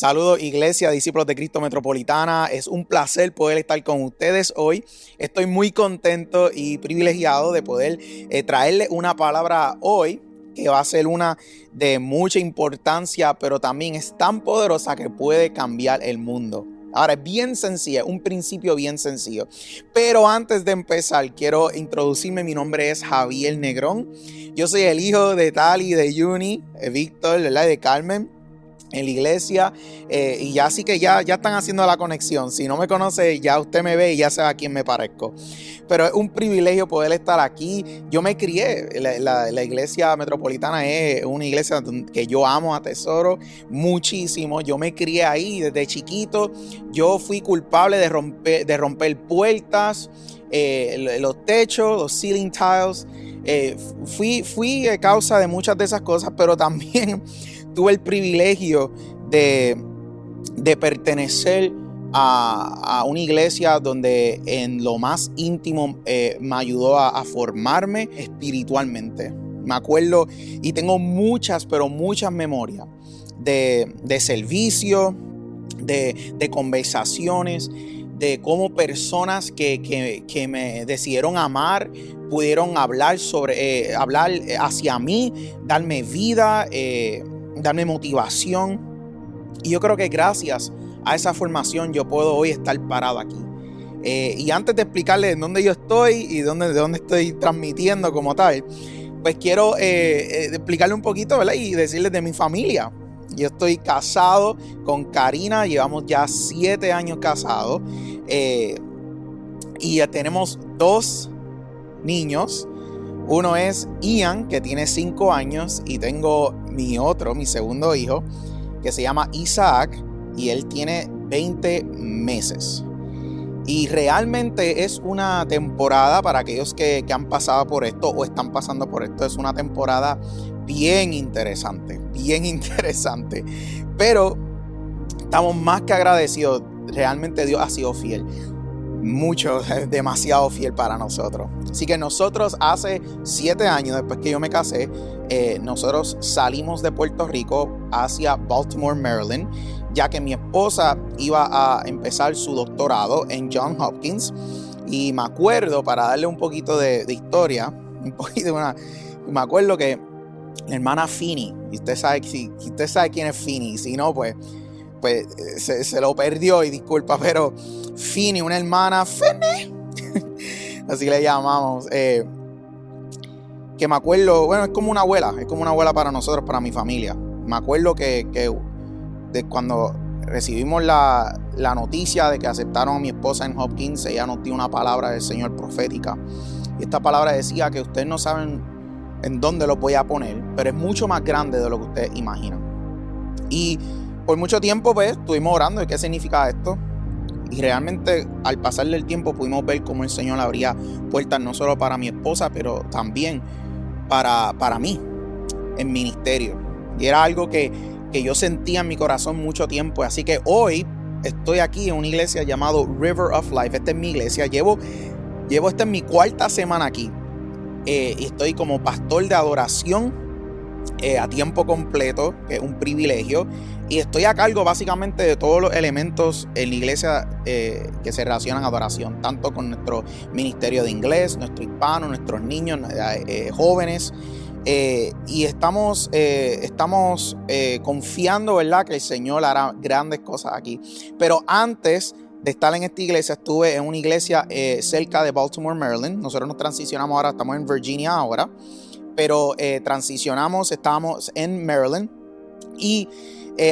Saludos, Iglesia, discípulos de Cristo Metropolitana. Es un placer poder estar con ustedes hoy. Estoy muy contento y privilegiado de poder traerles una palabra hoy que va a ser una de mucha importancia, pero también es tan poderosa que puede cambiar el mundo. Ahora, es bien sencilla, un principio bien sencillo. Pero antes de empezar, quiero introducirme. Mi nombre es Javier Negrón. Yo soy el hijo de Tali, de Juni, de Víctor, ¿verdad? De Carmen, en la iglesia, y ya sí que ya están haciendo la conexión. Si no me conoce, ya usted me ve y ya sabe a quién me parezco. Pero es un privilegio poder estar aquí. Yo me crié, la iglesia metropolitana es una iglesia que yo amo, atesoro muchísimo. Yo me crié ahí desde chiquito. Yo fui culpable de romper puertas, los techos, los ceiling tiles. Fui causa de muchas de esas cosas, pero también tuve el privilegio de pertenecer a una iglesia donde en lo más íntimo me ayudó a formarme espiritualmente. Me acuerdo y tengo muchas, pero muchas memorias de servicio, de conversaciones, de cómo personas que me decidieron amar pudieron hablar hacia mí, darme vida, darme motivación. Y yo creo que gracias a esa formación yo puedo hoy estar parado aquí. Y antes de explicarles dónde yo estoy y de dónde estoy transmitiendo como tal, pues quiero explicarle un poquito, ¿verdad? Y decirles de mi familia. Yo estoy casado con Karina, llevamos ya 7 años casados, y ya tenemos 2 niños. Uno es Ian, que tiene 5 años, y tengo mi segundo hijo, que se llama Isaac, y él tiene 20 meses. Y realmente es una temporada, para aquellos que han pasado por esto o están pasando por esto, es una temporada bien interesante. Pero estamos más que agradecidos. Realmente Dios ha sido fiel. Demasiado fiel para nosotros. Así que nosotros hace 7 años, después que yo me casé, nosotros salimos de Puerto Rico hacia Baltimore, Maryland, ya que mi esposa iba a empezar su doctorado en Johns Hopkins. Y me acuerdo, para darle un poquito de historia, me acuerdo que la hermana Fini, y usted sabe quién es Fini, si no, pues se lo perdió, y disculpa, pero Fini, una hermana Fini, así le llamamos, que me acuerdo, bueno, es como una abuela para nosotros, para mi familia. Me acuerdo que de cuando recibimos la noticia de que aceptaron a mi esposa en Hopkins, ella nos dio una palabra del Señor profética, y esta palabra decía que ustedes no saben en dónde los voy a poner, pero es mucho más grande de lo que ustedes imaginan. Y por mucho tiempo pues estuvimos orando de qué significa esto, y realmente al pasar del tiempo pudimos ver cómo el Señor abría puertas no solo para mi esposa, pero también para mí en ministerio. Y era algo que yo sentía en mi corazón mucho tiempo. Así que hoy estoy aquí en una iglesia llamada River of Life. Esta es mi iglesia. Esta es mi 4ª semana aquí. Y estoy como pastor de adoración a tiempo completo, que es un privilegio. Y estoy a cargo básicamente de todos los elementos en la iglesia que se relacionan a adoración, tanto con nuestro ministerio de inglés, nuestro hispano, nuestros niños, jóvenes. Y estamos confiando, ¿verdad?, que el Señor hará grandes cosas aquí. Pero antes de estar en esta iglesia, estuve en una iglesia cerca de Baltimore, Maryland. Nosotros nos transicionamos ahora, estamos en Virginia ahora, pero estábamos en Maryland, y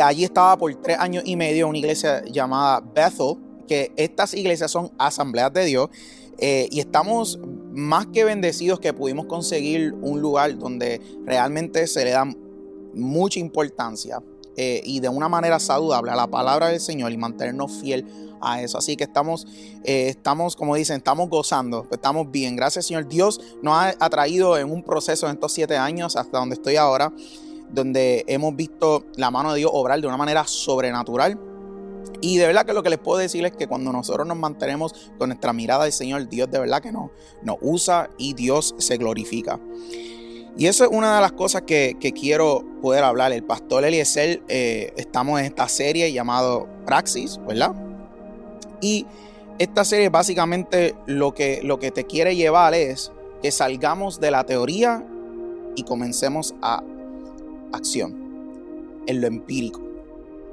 allí estaba por 3 años y medio una iglesia llamada Bethel, que estas iglesias son asambleas de Dios, y estamos más que bendecidos que pudimos conseguir un lugar donde realmente se le da mucha importancia y de una manera saludable a la palabra del Señor, y mantenernos fiel a eso. Así que estamos, como dicen, estamos gozando, estamos bien. Gracias, Señor. Dios nos ha traído en un proceso en estos 7 años hasta donde estoy ahora, donde hemos visto la mano de Dios obrar de una manera sobrenatural. Y de verdad que lo que les puedo decir es que cuando nosotros nos mantenemos con nuestra mirada del Señor, Dios de verdad que nos usa y Dios se glorifica. Y eso es una de las cosas que quiero poder hablar. El pastor Eliezer, estamos en esta serie llamado Praxis, ¿verdad? Y esta serie básicamente lo que te quiere llevar es que salgamos de la teoría y comencemos a acción, en lo empírico.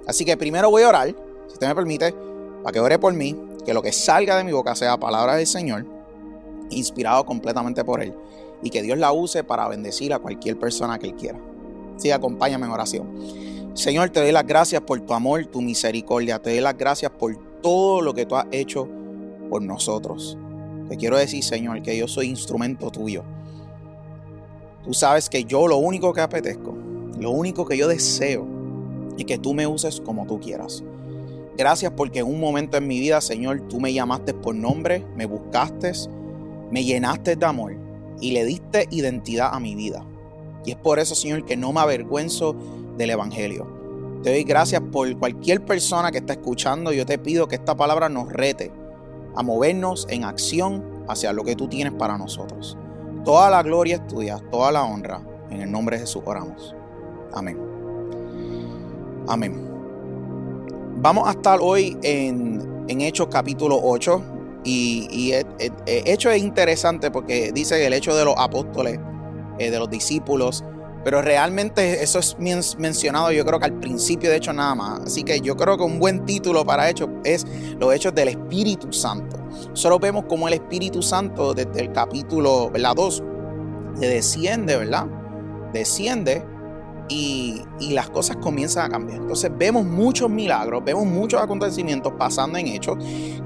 Así que primero voy a orar, si usted me permite, para que ore por mí, que lo que salga de mi boca sea palabra del Señor, inspirado completamente por Él, y que Dios la use para bendecir a cualquier persona que Él quiera. Así que acompáñame en oración. Señor, te doy las gracias por tu amor, tu misericordia. Te doy las gracias por todo lo que tú has hecho por nosotros. Te quiero decir, Señor, que yo soy instrumento tuyo. Tú sabes que yo lo único que apetezco, lo único que yo deseo, es que tú me uses como tú quieras. Gracias porque en un momento en mi vida, Señor, tú me llamaste por nombre, me buscaste, me llenaste de amor y le diste identidad a mi vida. Y es por eso, Señor, que no me avergüenzo del Evangelio. Te doy gracias por cualquier persona que está escuchando. Yo te pido que esta palabra nos rete a movernos en acción hacia lo que tú tienes para nosotros. Toda la gloria es tuya, toda la honra. En el nombre de Jesús oramos. Amén. Amén. Vamos a estar hoy en Hechos capítulo 8. Y Hechos es interesante porque dice el hecho de los apóstoles, de los discípulos, pero realmente eso es mencionado yo creo que al principio de Hechos nada más. Así que yo creo que un buen título para Hechos es los Hechos del Espíritu Santo. Solo vemos como el Espíritu Santo desde el capítulo 2 desciende, ¿verdad? Desciende y las cosas comienzan a cambiar. Entonces vemos muchos milagros, vemos muchos acontecimientos pasando en Hechos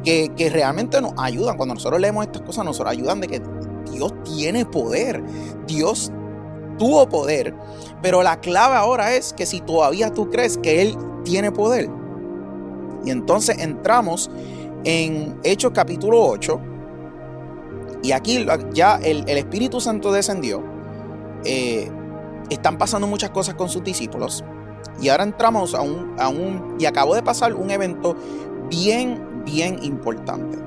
que realmente nos ayudan. Cuando nosotros leemos estas cosas, nos ayudan de que Dios tiene poder. Dios tuvo poder, pero la clave ahora es que si todavía tú crees que Él tiene poder. Y entonces entramos en Hechos capítulo 8 y aquí ya el Espíritu Santo descendió. Están pasando muchas cosas con sus discípulos y ahora entramos y acabó de pasar un evento bien importante,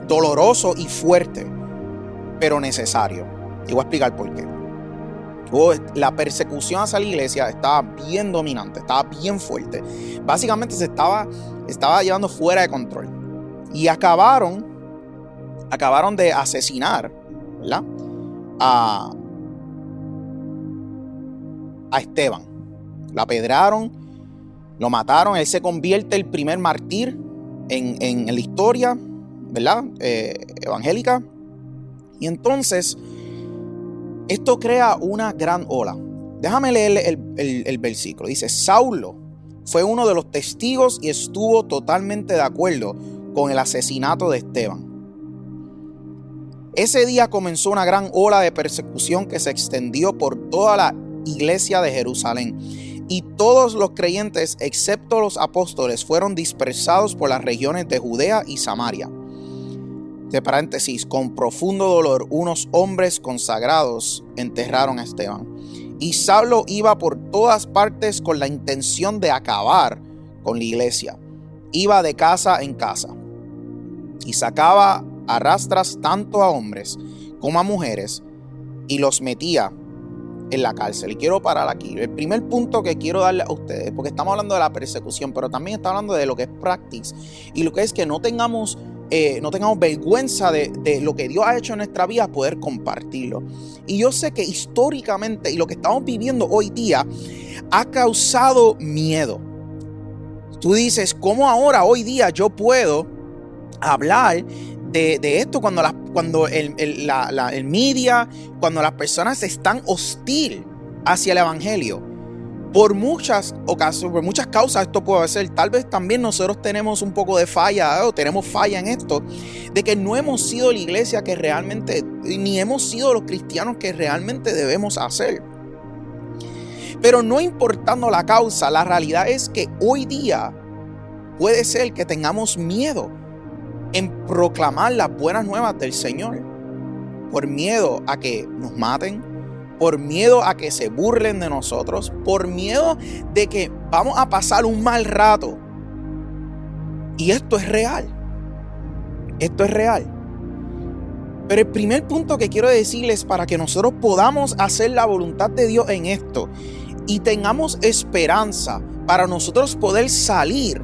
doloroso y fuerte, pero necesario. Y voy a explicar por qué. La persecución hacia la iglesia estaba bien dominante, estaba bien fuerte. Básicamente se estaba llevando fuera de control. Y acabaron de asesinar, ¿verdad? A Esteban. Lo apedraron, lo mataron. Él se convierte el primer mártir en la historia, ¿verdad? Evangélica. Y entonces esto crea una gran ola. Déjame leer el versículo. Dice: Saulo fue uno de los testigos y estuvo totalmente de acuerdo con el asesinato de Esteban. Ese día comenzó una gran ola de persecución que se extendió por toda la iglesia de Jerusalén, y todos los creyentes, excepto los apóstoles, fueron dispersados por las regiones de Judea y Samaria. De paréntesis, con profundo dolor, unos hombres consagrados enterraron a Esteban. Y Saulo iba por todas partes con la intención de acabar con la iglesia. Iba de casa en casa y sacaba a rastras tanto a hombres como a mujeres y los metía en la cárcel. Y quiero parar aquí. El primer punto que quiero darle a ustedes, porque estamos hablando de la persecución, pero también está hablando de lo que es practice y lo que es que no tengamos vergüenza de lo que Dios ha hecho en nuestra vida, poder compartirlo. Y yo sé que históricamente y lo que estamos viviendo hoy día ha causado miedo. Tú dices, ¿cómo ahora, hoy día, yo puedo hablar de esto cuando el media, cuando las personas están hostil hacia el evangelio? Por muchas ocasiones, por muchas causas esto puede ser. Tal vez también nosotros tenemos un poco de falla, o tenemos falla en esto, de que no hemos sido la iglesia que realmente, ni hemos sido los cristianos que realmente debemos hacer. Pero no importando la causa, la realidad es que hoy día puede ser que tengamos miedo en proclamar las buenas nuevas del Señor, por miedo a que nos maten, por miedo a que se burlen de nosotros, por miedo de que vamos a pasar un mal rato. Y esto es real. Esto es real. Pero el primer punto que quiero decirles para que nosotros podamos hacer la voluntad de Dios en esto y tengamos esperanza para nosotros poder salir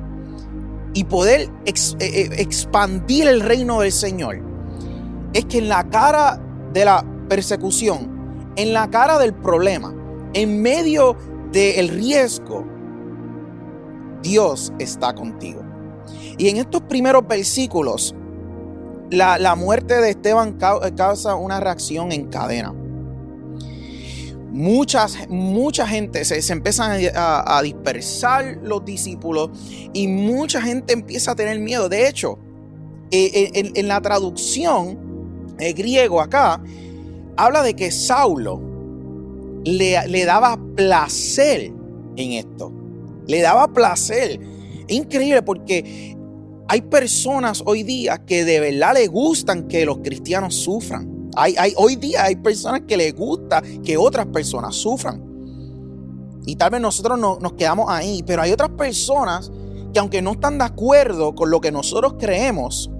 y poder expandir el reino del Señor, es que en la cara de la persecución, en la cara del problema, en medio del riesgo, Dios está contigo. Y en estos primeros versículos, la muerte de Esteban causa una reacción en cadena. Mucha gente se empiezan a dispersar los discípulos y mucha gente empieza a tener miedo. De hecho, en la traducción griego acá, habla de que Saulo le daba placer en esto. Le daba placer. Increíble, porque hay personas hoy día que de verdad les gustan que los cristianos sufran. Hoy día hay personas que les gusta que otras personas sufran. Y tal vez nosotros nos quedamos ahí. Pero hay otras personas que, aunque no están de acuerdo con lo que nosotros creemos,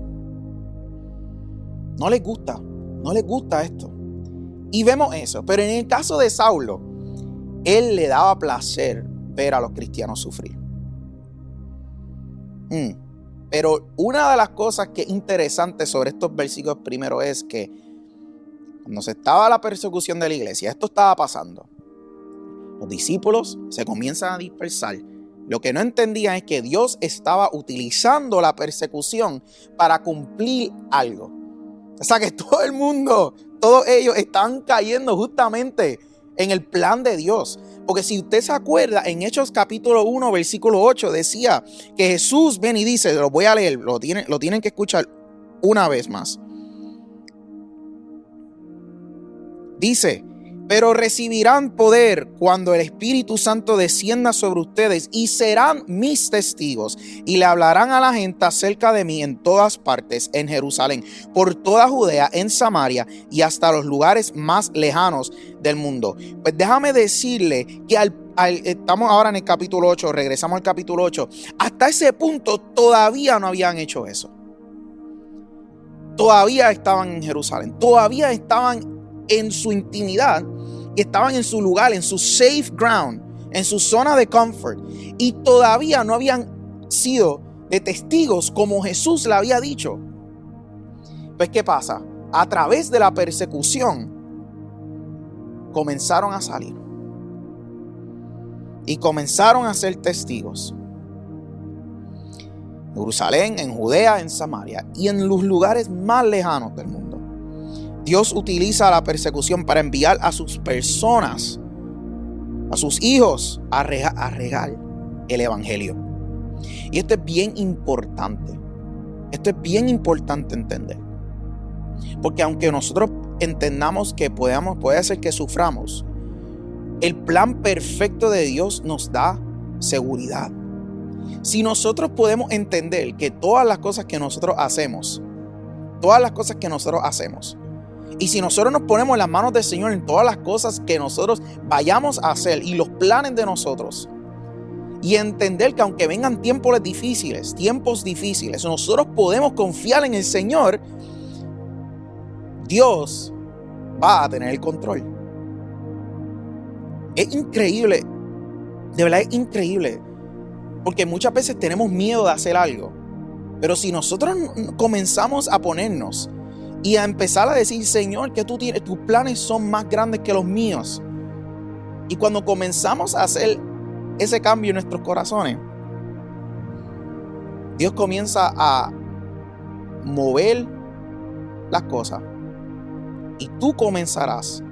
no les gusta esto. Y vemos eso. Pero en el caso de Saulo, él le daba placer ver a los cristianos sufrir. Pero una de las cosas que es interesante sobre estos versículos primero es que cuando se estaba la persecución de la iglesia, esto estaba pasando. Los discípulos se comienzan a dispersar. Lo que no entendían es que Dios estaba utilizando la persecución para cumplir algo. O sea que todo el mundo, todos ellos están cayendo justamente en el plan de Dios. Porque si usted se acuerda, en Hechos capítulo 1, versículo 8, decía que Jesús viene y dice, lo voy a leer, lo tienen que escuchar una vez más. Dice, pero recibirán poder cuando el Espíritu Santo descienda sobre ustedes y serán mis testigos y le hablarán a la gente acerca de mí en todas partes, en Jerusalén, por toda Judea, en Samaria y hasta los lugares más lejanos del mundo. Pues déjame decirle que estamos ahora en el capítulo 8, regresamos al capítulo 8, hasta ese punto todavía no habían hecho eso. Todavía estaban en Jerusalén, todavía estaban en su intimidad y estaban en su lugar, en su safe ground, en su zona de comfort, y todavía no habían sido de testigos como Jesús le había dicho. Pues ¿qué pasa? A través de la persecución comenzaron a salir y comenzaron a ser testigos en Jerusalén, en Judea, en Samaria y en los lugares más lejanos del mundo. Dios utiliza la persecución para enviar a sus personas, a sus hijos, a regar el evangelio. Y esto es bien importante. Esto es bien importante entender. Porque aunque nosotros entendamos que puede ser que suframos, el plan perfecto de Dios nos da seguridad. Si nosotros podemos entender que todas las cosas que nosotros hacemos, y si nosotros nos ponemos en las manos del Señor en todas las cosas que nosotros vayamos a hacer y los planes de nosotros, y entender que aunque vengan tiempos difíciles, nosotros podemos confiar en el Señor, Dios va a tener el control. Es increíble, de verdad es increíble, porque muchas veces tenemos miedo de hacer algo, pero si nosotros comenzamos a ponernos y a empezar a decir, Señor, que tú tienes, tus planes son más grandes que los míos. Y cuando comenzamos a hacer ese cambio en nuestros corazones, Dios comienza a mover las cosas. Y tú comenzarás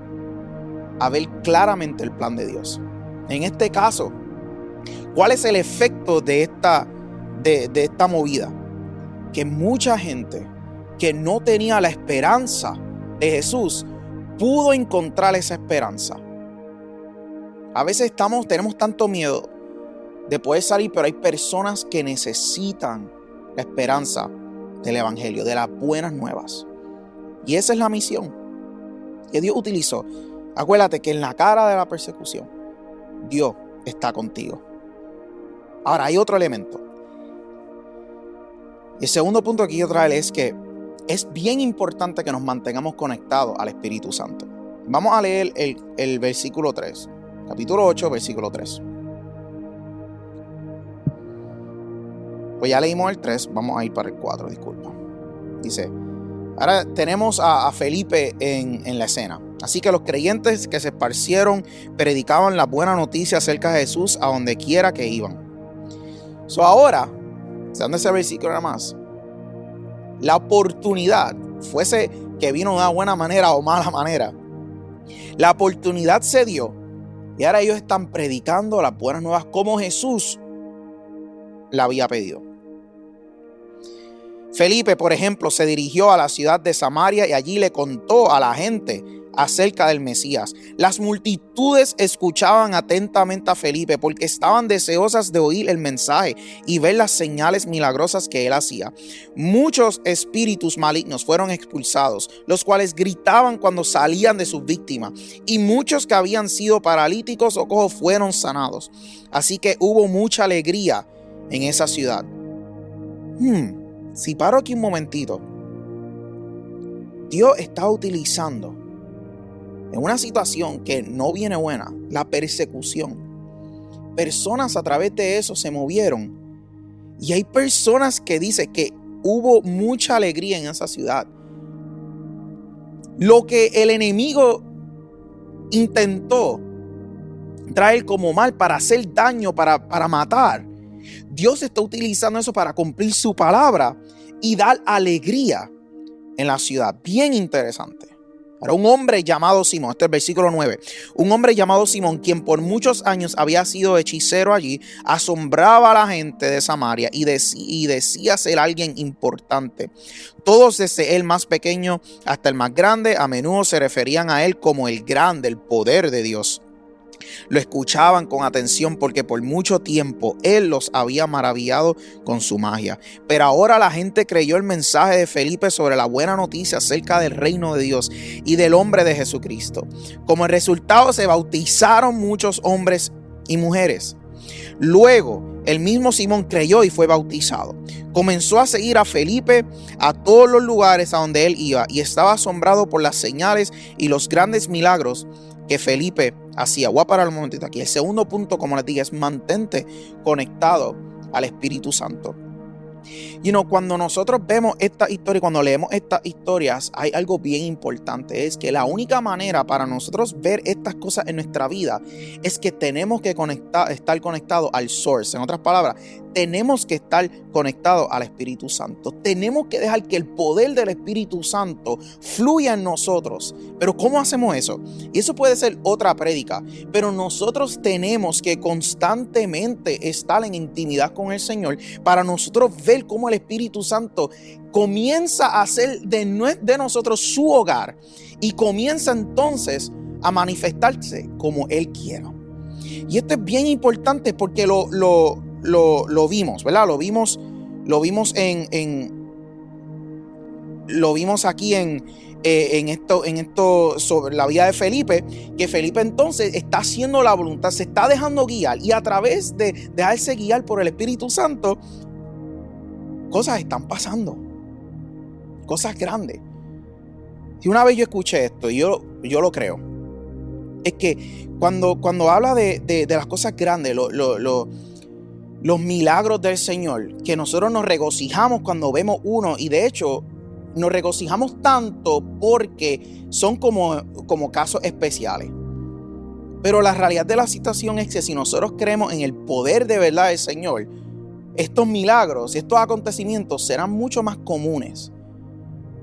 a ver claramente el plan de Dios. En este caso, ¿cuál es el efecto de esta movida? Que mucha gente que no tenía la esperanza de Jesús pudo encontrar esa esperanza. A veces tenemos tanto miedo de poder salir, pero hay personas que necesitan la esperanza del evangelio, de las buenas nuevas. Y esa es la misión que Dios utilizó. Acuérdate que en la cara de la persecución, Dios está contigo. Ahora hay otro elemento. El segundo punto que quiero traer es que es bien importante que nos mantengamos conectados al Espíritu Santo. Vamos a leer el versículo 3, capítulo 8, versículo 3. Pues ya leímos el 3, vamos a ir para el 4, disculpa. Dice, ahora tenemos a Felipe en la escena. Así que los creyentes que se esparcieron predicaban la buena noticia acerca de Jesús a donde quiera que iban. Ahora, ¿dónde ese versículo nada más? La oportunidad, fuese que vino de una buena manera o mala manera, la oportunidad se dio y ahora ellos están predicando las buenas nuevas como Jesús la había pedido. Felipe, por ejemplo, se dirigió a la ciudad de Samaria y allí le contó a la gente acerca del Mesías. Las multitudes escuchaban atentamente a Felipe porque estaban deseosas de oír el mensaje y ver las señales milagrosas que él hacía. Muchos espíritus malignos fueron expulsados, los cuales gritaban cuando salían de sus víctimas, y muchos que habían sido paralíticos o cojos fueron sanados. Así que hubo mucha alegría en esa ciudad. Si paro aquí un momentito, Dios está utilizando en una situación que no viene buena, la persecución. Personas a través de eso se movieron. Y hay personas que dicen que hubo mucha alegría en esa ciudad. Lo que el enemigo intentó traer como mal para hacer daño, para matar, Dios está utilizando eso para cumplir su palabra y dar alegría en la ciudad. Bien interesante. Ahora, un hombre llamado Simón, este es el versículo 9, un hombre llamado Simón, quien por muchos años había sido hechicero allí, asombraba a la gente de Samaria y decía ser alguien importante. Todos, desde el más pequeño hasta el más grande, a menudo se referían a él como el grande, el poder de Dios. Lo escuchaban con atención porque por mucho tiempo él los había maravillado con su magia. Pero ahora la gente creyó el mensaje de Felipe sobre la buena noticia acerca del reino de Dios y del hombre de Jesucristo. Como resultado se bautizaron muchos hombres y mujeres. Luego el mismo Simón creyó y fue bautizado. Comenzó a seguir a Felipe a todos los lugares a donde él iba y estaba asombrado por las señales y los grandes milagros que Felipe hacía. Voy a parar un momentito aquí. El segundo punto, como les dije, es mantente conectado al Espíritu Santo. Cuando nosotros vemos esta historia, cuando leemos estas historias, hay algo bien importante. Es que la única manera para nosotros ver estas cosas en nuestra vida es que tenemos que estar conectados al source. En otras palabras, tenemos que estar conectados al Espíritu Santo. Tenemos que dejar que el poder del Espíritu Santo fluya en nosotros. Pero ¿cómo hacemos eso? Y eso puede ser otra prédica. Pero nosotros tenemos que constantemente estar en intimidad con el Señor para nosotros ver cómo el Espíritu Santo comienza a hacer de nosotros su hogar y comienza entonces a manifestarse como Él quiera. Y esto es bien importante porque lo vimos, ¿verdad? Lo vimos aquí en esto sobre la vida de Felipe, que Felipe entonces está haciendo la voluntad, se está dejando guiar, y a través de dejarse guiar por el Espíritu Santo, cosas están pasando, cosas grandes. Y una vez yo escuché esto, y yo lo creo, es que cuando habla de las cosas grandes, los milagros del Señor, que nosotros nos regocijamos cuando vemos uno, y de hecho nos regocijamos tanto porque son como casos especiales. Pero la realidad de la situación es que si nosotros creemos en el poder de verdad del Señor, estos milagros, estos acontecimientos serán mucho más comunes.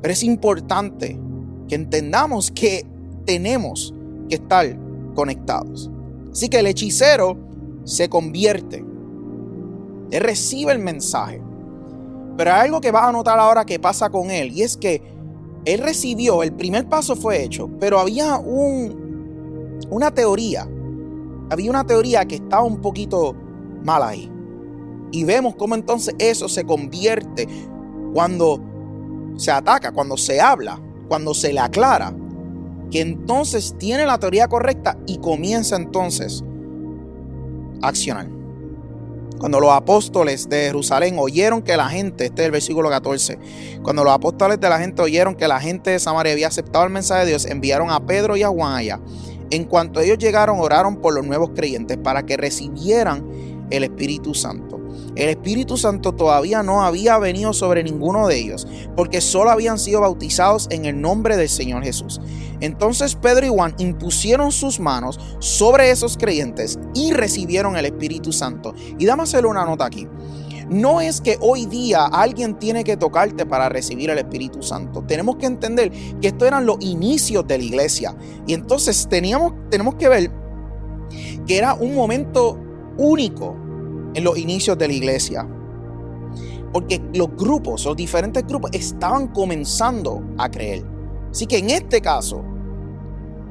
Pero es importante que entendamos que tenemos que estar conectados. Así que el hechicero se convierte. Él recibe el mensaje. Pero hay algo que vas a notar ahora que pasa con él, y es que él recibió, el primer paso fue hecho, pero había una teoría. Había una teoría que estaba un poquito mal ahí. Y vemos cómo entonces eso se convierte cuando se ataca, cuando se habla, cuando se le aclara, que entonces tiene la teoría correcta y comienza entonces a accionar. Cuando los apóstoles de Jerusalén oyeron que la gente, este es el versículo 14, cuando los apóstoles de la gente oyeron que la gente de Samaria había aceptado el mensaje de Dios, enviaron a Pedro y a Juan allá. En cuanto ellos llegaron, oraron por los nuevos creyentes para que recibieran el Espíritu Santo. El Espíritu Santo todavía no había venido sobre ninguno de ellos, porque solo habían sido bautizados en el nombre del Señor Jesús. Entonces Pedro y Juan impusieron sus manos sobre esos creyentes y recibieron el Espíritu Santo. Y dame hacerle una nota aquí. No es que hoy día alguien tiene que tocarte para recibir el Espíritu Santo. Tenemos que entender que estos eran los inicios de la iglesia. Y entonces tenemos que ver que era un momento único en los inicios de la iglesia. Porque los diferentes grupos estaban comenzando a creer. Así que en este caso,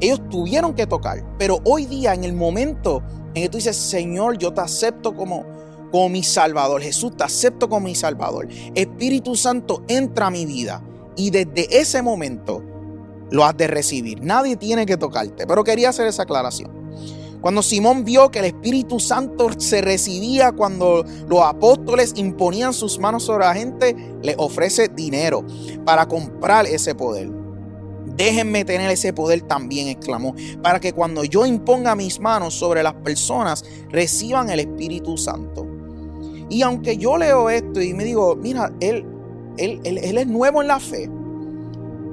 ellos tuvieron que tocar. Pero hoy día, en el momento en que tú dices, Señor, yo te acepto como mi Salvador. Jesús, te acepto como mi Salvador. Espíritu Santo, entra a mi vida. Y desde ese momento lo has de recibir. Nadie tiene que tocarte. Pero quería hacer esa aclaración. Cuando Simón vio que el Espíritu Santo se recibía cuando los apóstoles imponían sus manos sobre la gente, le ofrece dinero para comprar ese poder. Déjenme tener ese poder también, exclamó, para que cuando yo imponga mis manos sobre las personas, reciban el Espíritu Santo. Y aunque yo leo esto y me digo, mira, él es nuevo en la fe.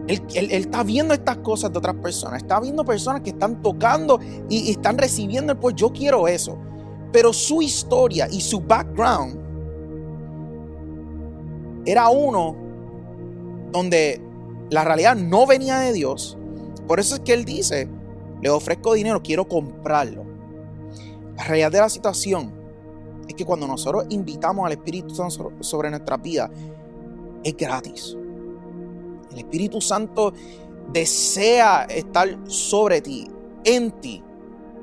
Él está viendo estas cosas de otras personas. Está viendo personas que están tocando y están recibiendo el poder. Yo quiero eso. Pero su historia y su background era uno donde la realidad no venía de Dios. Por eso es que él dice, le ofrezco dinero, quiero comprarlo. La realidad de la situación es que cuando nosotros invitamos al Espíritu Santo sobre nuestra vida, es gratis. El Espíritu Santo desea estar sobre ti, en ti,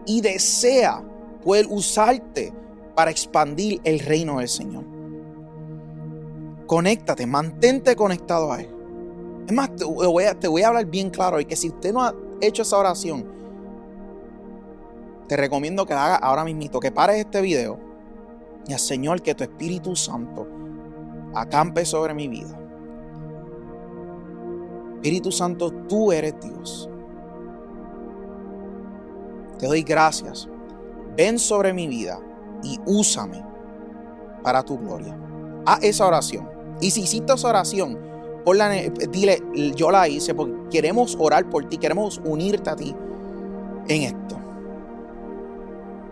y desea poder usarte para expandir el reino del Señor. Conéctate, mantente conectado a Él. Es más, te voy a hablar bien claro, y que si usted no ha hecho esa oración, te recomiendo que la hagas ahora mismo, que pares este video y al Señor, que tu Espíritu Santo acampe sobre mi vida. Espíritu Santo, tú eres Dios. Te doy gracias. Ven sobre mi vida y úsame para tu gloria. Haz esa oración. Y si hiciste esa oración, dile, yo la hice porque queremos orar por ti, queremos unirte a ti en esto.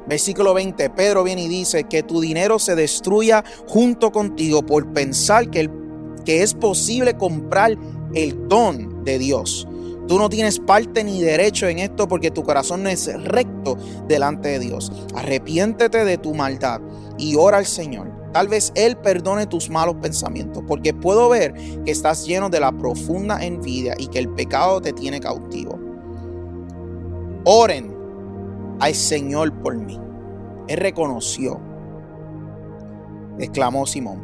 Versículo 20, Pedro viene y dice que tu dinero se destruya junto contigo por pensar que es posible comprar el don de Dios. Tú no tienes parte ni derecho en esto porque tu corazón no es recto delante de Dios. Arrepiéntete de tu maldad y ora al Señor. Tal vez Él perdone tus malos pensamientos, porque puedo ver que estás lleno de la profunda envidia y que el pecado te tiene cautivo. Oren al Señor por mí. Él reconoció, exclamó Simón,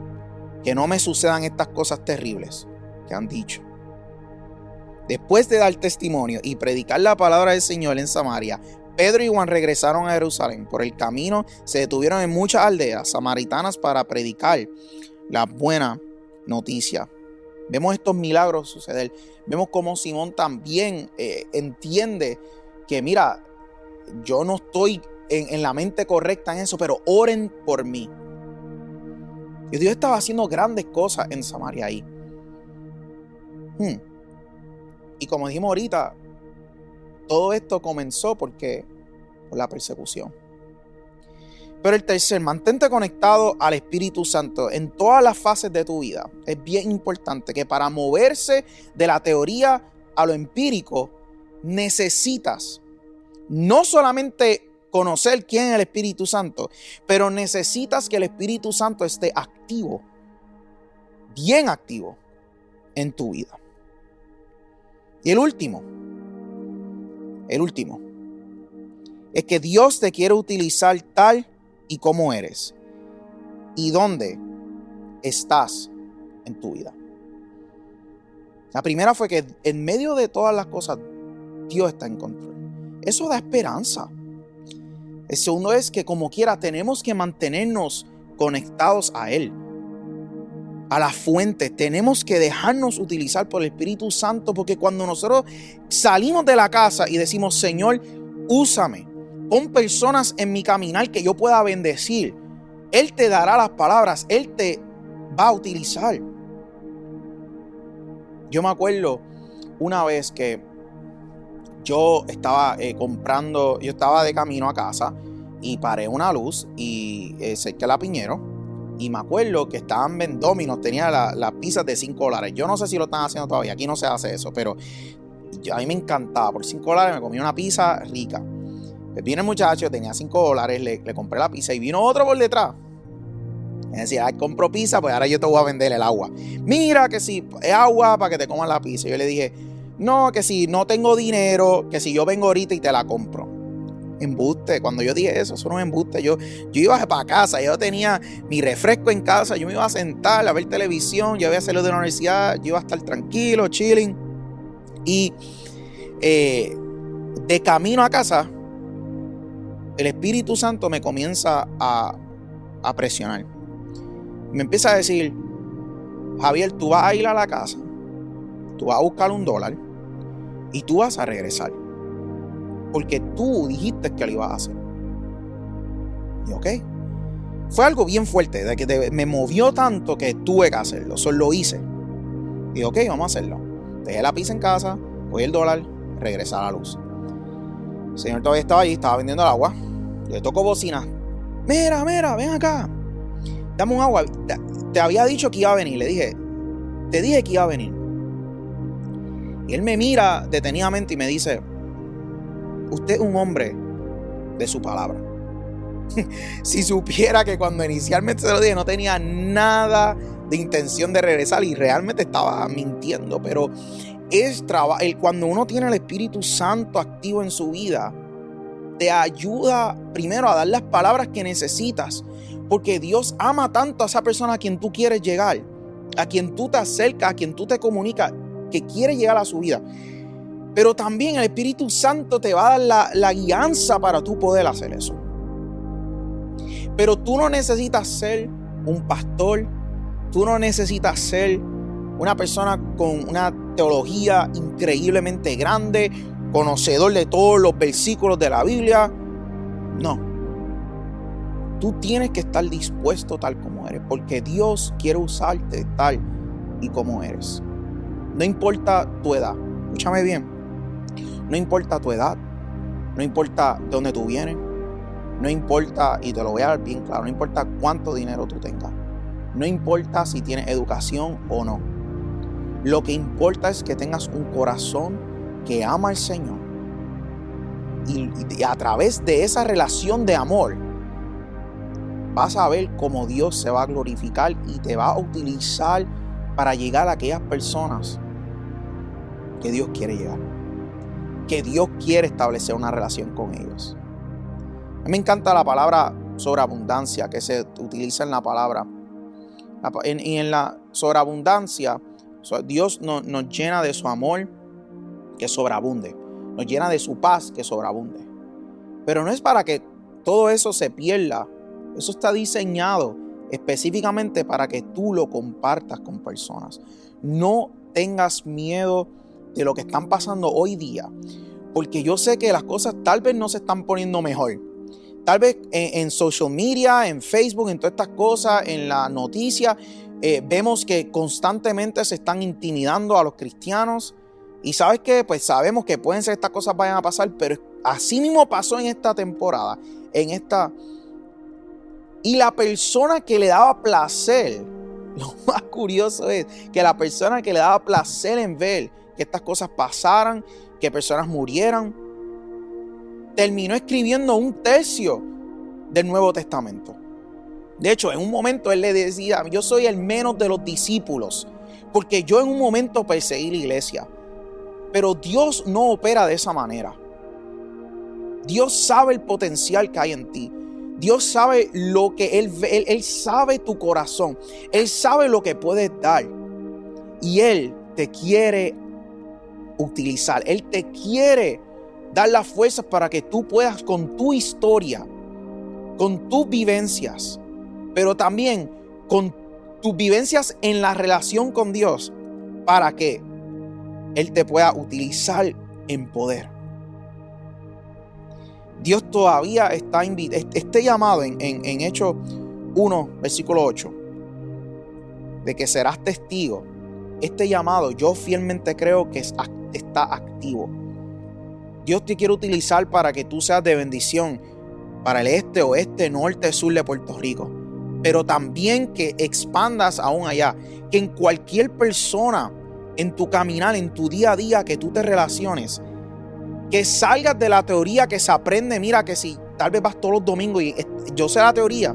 que no me sucedan estas cosas terribles que han dicho. Después de dar testimonio y predicar la palabra del Señor en Samaria, Pedro y Juan regresaron a Jerusalén. Por el camino se detuvieron en muchas aldeas samaritanas para predicar la buena noticia. Vemos estos milagros suceder. Vemos cómo Simón también entiende que, mira, yo no estoy en la mente correcta en eso, pero oren por mí. Y Dios estaba haciendo grandes cosas en Samaria ahí. Y como dijimos ahorita, todo esto comenzó por la persecución. Pero el tercer, mantente conectado al Espíritu Santo en todas las fases de tu vida. Es bien importante que para moverse de la teoría a lo empírico, necesitas no solamente conocer quién es el Espíritu Santo, pero necesitas que el Espíritu Santo esté activo, bien activo en tu vida. Y el último es que Dios te quiere utilizar tal y como eres y dónde estás en tu vida. La primera fue que en medio de todas las cosas, Dios está en control. Eso da esperanza. El segundo es que como quiera tenemos que mantenernos conectados a Él, a la fuente. Tenemos que dejarnos utilizar por el Espíritu Santo, porque cuando nosotros salimos de la casa y decimos, Señor, úsame, pon personas en mi caminar que yo pueda bendecir, Él te dará las palabras, Él te va a utilizar. Yo me acuerdo una vez que yo estaba yo estaba de camino a casa y paré una luz y cerca de la Piñero, y me acuerdo que estaban en Domino's, tenía las pizzas de $5. Yo no sé si lo están haciendo todavía, aquí no se hace eso, pero a mí me encantaba. Por $5 me comí una pizza rica. Pues viene el muchacho, tenía $5, le compré la pizza y vino otro por detrás. Es decir, compro pizza, pues ahora yo te voy a vender el agua. Mira que si es agua para que te comas la pizza. Yo le dije, no, que si no tengo dinero, que si yo vengo ahorita y te la compro. Embuste. Cuando yo dije eso no es embuste. Yo iba para casa, yo tenía mi refresco en casa, yo me iba a sentar a ver televisión, yo iba a hacerlo de la universidad, yo iba a estar tranquilo, chilling. Y de camino a casa, el Espíritu Santo me comienza a presionar. Me empieza a decir, Javier, tú vas a ir a la casa, tú vas a buscar $1 y tú vas a regresar, porque tú dijiste que lo ibas a hacer. Y ok, fue algo bien fuerte, de que me movió tanto que tuve que hacerlo, solo lo hice. Y ok, vamos a hacerlo. Dejé la pizza en casa, cogí el $1, regresé a la luz. El señor todavía estaba allí, estaba vendiendo el agua. Yo le toco bocina. Mira, ven acá. Dame un agua. Te había dicho que iba a venir. Le dije, te dije que iba a venir. Y él me mira detenidamente y me dice, usted es un hombre de su palabra. Si supiera que cuando inicialmente se lo dije no tenía nada de intención de regresar y realmente estaba mintiendo, pero cuando uno tiene el Espíritu Santo activo en su vida, te ayuda primero a dar las palabras que necesitas, porque Dios ama tanto a esa persona a quien tú quieres llegar, a quien tú te acercas, a quien tú te comunicas, que quiere llegar a su vida. Pero también el Espíritu Santo te va a dar la guianza para tú poder hacer eso. Pero tú no necesitas ser un pastor, tú no necesitas ser una persona con una teología increíblemente grande, conocedor de todos los versículos de la Biblia. No. Tú tienes que estar dispuesto tal como eres, porque Dios quiere usarte tal y como eres. No importa tu edad, escúchame bien, no importa tu edad, no importa de dónde tú vienes, no importa, y te lo voy a dar bien claro, no importa cuánto dinero tú tengas, no importa si tienes educación o no. Lo que importa es que tengas un corazón que ama al Señor. Y a través de esa relación de amor, vas a ver cómo Dios se va a glorificar y te va a utilizar para llegar a aquellas personas que Dios quiere llegar. Que Dios quiere establecer una relación con ellos. A mí me encanta la palabra sobreabundancia que se utiliza en la palabra. En la sobreabundancia, Dios nos llena de su amor que sobreabunde. Nos llena de su paz que sobreabunde. Pero no es para que todo eso se pierda. Eso está diseñado específicamente para que tú lo compartas con personas. No tengas miedo de lo que están pasando hoy día, porque yo sé que las cosas tal vez no se están poniendo mejor. Tal vez en social media, en Facebook, en todas estas cosas, en la noticia, vemos que constantemente se están intimidando a los cristianos. Y ¿sabes qué? Pues sabemos que pueden ser estas cosas vayan a pasar, pero así mismo pasó en esta temporada, Y la persona que le daba placer, lo más curioso es que la persona que le daba placer en ver que estas cosas pasaran, que personas murieran, terminó escribiendo 1/3 del Nuevo Testamento. De hecho, en un momento él le decía, yo soy el menos de los discípulos, porque yo en un momento perseguí la iglesia. Pero Dios no opera de esa manera. Dios sabe el potencial que hay en ti. Dios sabe lo que Él ve. Él sabe tu corazón. Él sabe lo que puedes dar. Y Él te quiere utilizar. Él te quiere dar las fuerzas para que tú puedas, con tu historia, con tus vivencias, pero también con tus vivencias en la relación con Dios para que Él te pueda utilizar en poder. Dios todavía está este llamado en Hechos 1, versículo 8, de que serás testigo. Este llamado yo fielmente creo que está activo. Dios te quiere utilizar para que tú seas de bendición para el este, oeste, norte, sur de Puerto Rico. Pero también que expandas aún allá. Que en cualquier persona, en tu caminar, en tu día a día, que tú te relaciones, que salgas de la teoría que se aprende. Mira, que si tal vez vas todos los domingos y yo sé la teoría,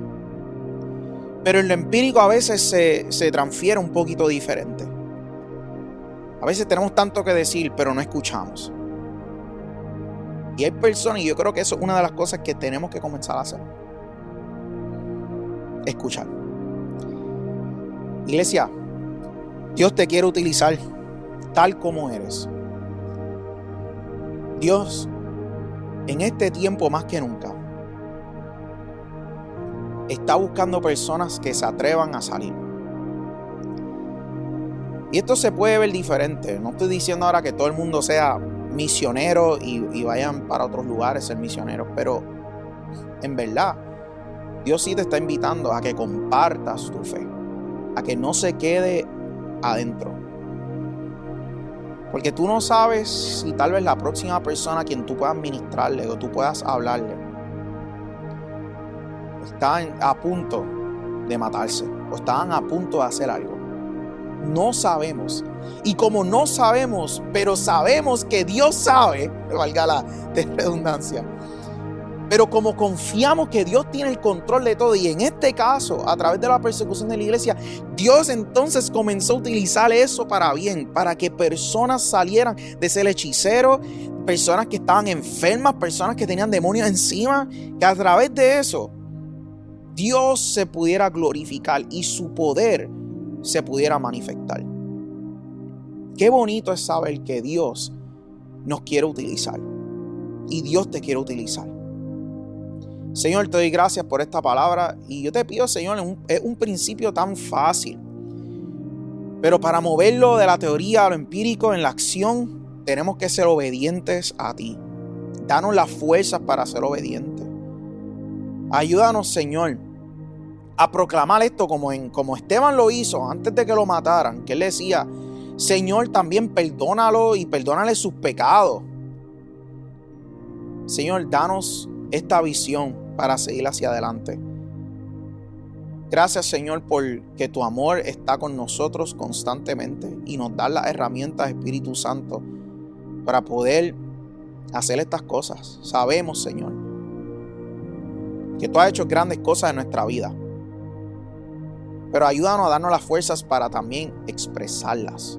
pero en lo empírico a veces se transfiere un poquito diferente. A veces tenemos tanto que decir, pero no escuchamos. Y hay personas, y yo creo que eso es una de las cosas que tenemos que comenzar a hacer. Escuchar. Iglesia, Dios te quiere utilizar tal como eres. Dios, en este tiempo más que nunca, está buscando personas que se atrevan a salir. Y esto se puede ver diferente. No estoy diciendo ahora que todo el mundo sea misionero y vayan para otros lugares a ser misioneros, pero en verdad, Dios sí te está invitando a que compartas tu fe, a que no se quede adentro. Porque tú no sabes si tal vez la próxima persona a quien tú puedas ministrarle o tú puedas hablarle están a punto de matarse o estaban a punto de hacer algo. No sabemos. Y como no sabemos, pero sabemos que Dios sabe, valga la redundancia, pero como confiamos que Dios tiene el control de todo, y en este caso, a través de la persecución de la iglesia, Dios entonces comenzó a utilizar eso para bien, para que personas salieran de ser hechiceros, personas que estaban enfermas, personas que tenían demonios encima, que a través de eso Dios se pudiera glorificar y su poder se pudiera manifestar. Qué bonito es saber que Dios nos quiere utilizar y Dios te quiere utilizar. Señor, te doy gracias por esta palabra y yo te pido, Señor, es un principio tan fácil, pero para moverlo de la teoría a lo empírico en la acción tenemos que ser obedientes a ti. Danos las fuerzas para ser obedientes. Ayúdanos, Señor, a proclamar esto como Esteban lo hizo antes de que lo mataran, que él decía: Señor, también perdónalo y perdónale sus pecados. Señor, danos esta visión para seguir hacia adelante. Gracias, Señor, porque tu amor está con nosotros constantemente y nos da las herramientas, Espíritu Santo, para poder hacer estas cosas. Sabemos, Señor, que tú has hecho grandes cosas en nuestra vida, pero ayúdanos a darnos las fuerzas para también expresarlas,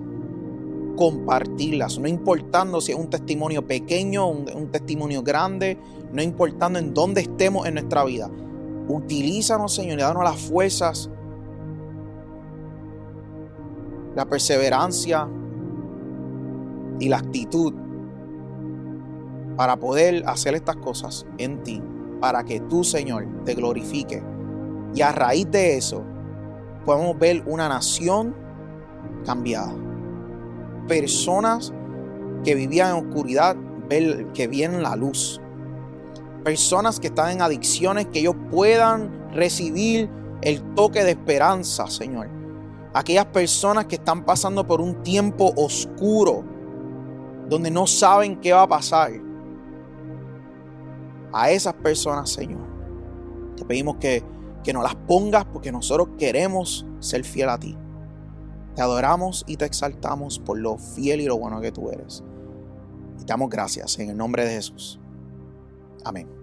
compartirlas, no importando si es un testimonio pequeño, un testimonio grande, no importando en dónde estemos en nuestra vida. Utilízanos, Señor, y danos las fuerzas, la perseverancia y la actitud para poder hacer estas cosas en ti, para que tú, Señor, te glorifique. Y a raíz de eso podemos ver una nación cambiada. Personas que vivían en oscuridad, ver que viene la luz. Personas que están en adicciones, que ellos puedan recibir el toque de esperanza, Señor. Aquellas personas que están pasando por un tiempo oscuro, donde no saben qué va a pasar. A esas personas, Señor, te pedimos que nos las pongas, porque nosotros queremos ser fiel a ti. Te adoramos y te exaltamos por lo fiel y lo bueno que tú eres. Y te damos gracias en el nombre de Jesús. Amén.